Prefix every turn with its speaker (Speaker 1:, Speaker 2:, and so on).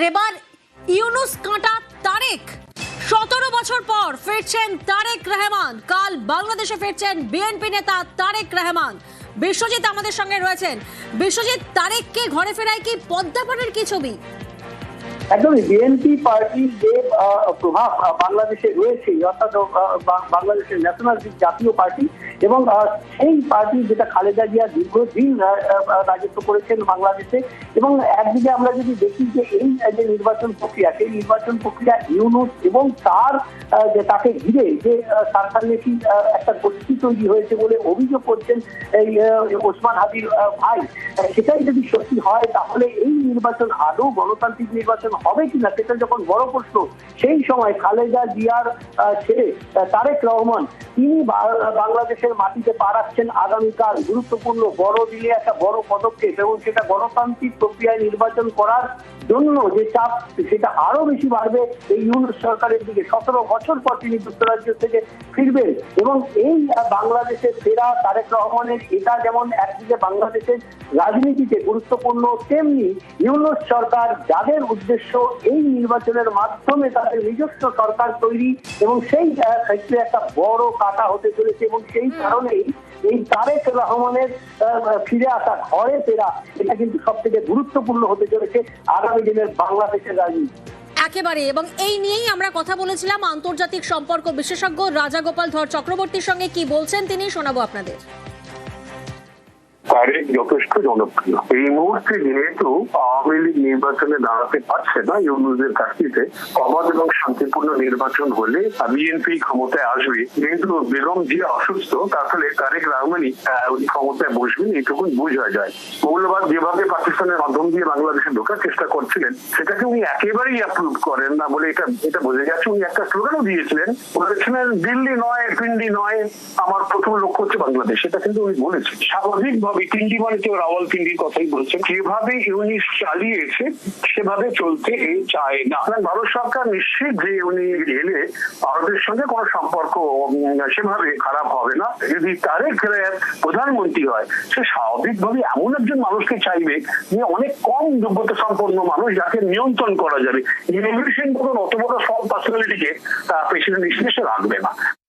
Speaker 1: আর এবার ইউনুস কাঁটা তারেক, 17 বছর পর ফিরছেন তারেক রহমান। কাল বাংলাদেশে ফিরছেন বিএনপি নেতা তারেক রহমান। বিশ্বজিৎ আমাদের সঙ্গে রয়েছেন। বিশ্বজিৎ, তারেককে ঘরে ফেরায় কি পদ্মাপাড়ের কি ছবি?
Speaker 2: একদমই বিএনপি পার্টির যে প্রভাব বাংলাদেশে রয়েছে, অর্থাৎ বাংলাদেশের ন্যাশনাল জাতীয় পার্টি, এবং সেই পার্টি যেটা খালেদা জিয়া দীর্ঘদিন রাজত্ব করেছেন বাংলাদেশে। এবং একদিকে আমরা যদি দেখি যে এই যে নির্বাচন প্রক্রিয়া, সেই নির্বাচন প্রক্রিয়া ইউনুস এবং তাকে ঘিরে যে সার্কালেশি একটা গোষ্ঠী তৈরি হয়েছে বলে অভিযোগ করছেন এই ওসমান হাদির ভাই, সেটাই যদি সত্যি হয় তাহলে এই নির্বাচন আদৌ গণতান্ত্রিক নির্বাচন হবে কিনা সেটা যখন বড় প্রশ্ন। সেই সময় খালেদা জিয়ার ছেলে তারেক রহমান তিনি বাংলাদেশের মাটিতে পা রাখছেন আগামীকাল গুরুত্বপূর্ণ বড় দিলে একটা বড় পদক্ষেপ, এবং সেটা গণতান্ত্রিক প্রক্রিয়ায় নির্বাচন করার জন্য যে চাপ সেটা আরো বেশি বাড়বে এই ইউনুস সরকারের দিকে। 17 বছর পর তিনি যুক্তরাজ্য থেকে ফিরবেন, এবং এই বাংলাদেশে ফেরা তারেক রহমানের এটা যেমন একদিকে বাংলাদেশের রাজনীতিতে গুরুত্বপূর্ণ, তেমনি ইউনুস সরকার যাদের উদ্দেশ্য এই নির্বাচনের মাধ্যমে তাদের নিজস্ব সরকার তৈরি, এবং সেই ক্ষেত্রে একটা বড় কাটা হতে চলেছে। এবং সেই কারণেই এই তারেক রহমানের ফিরে আসা, ঘরে ফেরা, এটা কিন্তু সব থেকে গুরুত্বপূর্ণ হতে চলেছে আগামী দিনের বাংলাদেশের রাজনীতি।
Speaker 1: একেবারে, এবং এই নিয়েই আমরা কথা বলেছিলাম আন্তর্জাতিক সম্পর্ক বিশেষজ্ঞ রাজাগোপাল ধর চক্রবর্তীর সঙ্গে। কি বলছেন তিনি শোনাবো আপনাদের।
Speaker 3: তারেক যথেষ্ট জনপ্রিয়। এই মুহূর্তে যেহেতু আওয়ামী লীগ নির্বাচনে দাঁড়াতে পারছে না, ইউনুসের কাছে অবাধ এবং শান্তিপূর্ণ নির্বাচন হলে বিএনপি ক্ষমতায় আসবে। যেহেতু বেগম জিয়া অসুস্থ, তাহলে তারেক রহমানই ক্ষমতায় বসবেন, এইটুকু বোঝা যায়। মৌলবাদ যেভাবে পাকিস্তানের মাধ্যম দিয়ে বাংলাদেশে ঢোকার চেষ্টা করছিলেন, সেটাকে উনি একেবারেই অ্যাপ্রুভ করেন না বলে এটা বোঝা যাচ্ছে। উনি একটা স্লোগানও দিয়েছিলেন, বলেছিলেন দিল্লি নয়, পিন্ডি নয়, আমার প্রথম লক্ষ্য হচ্ছে বাংলাদেশ। সেটা কিন্তু উনি বলেছেন স্বাভাবিকভাবে। পিন্ডি মানে কেউ রাওয়ালপিন্ডির কথাই বলছেন। যেভাবে ইউনিস চালিয়েছে সেভাবে চলতে চায় না। ভারত সরকার নিশ্চিত যে উনি এলে ভারতের সঙ্গে কোনো সম্পর্ক সেভাবে খারাপ হবে না। যদি তারেক প্রধানমন্ত্রী হয়, সে স্বাভাবিকভাবে এমন একজন মানুষকে চাইবে যে অনেক কম যোগ্যতা সম্পন্ন মানুষ, যাকে নিয়ন্ত্রণ করা যাবে। ইমিগ্রেশন কোনো অত বড় সব পার্সোনালিটিকে প্রেসিডেন্ট হিসেবে সে রাখবে না।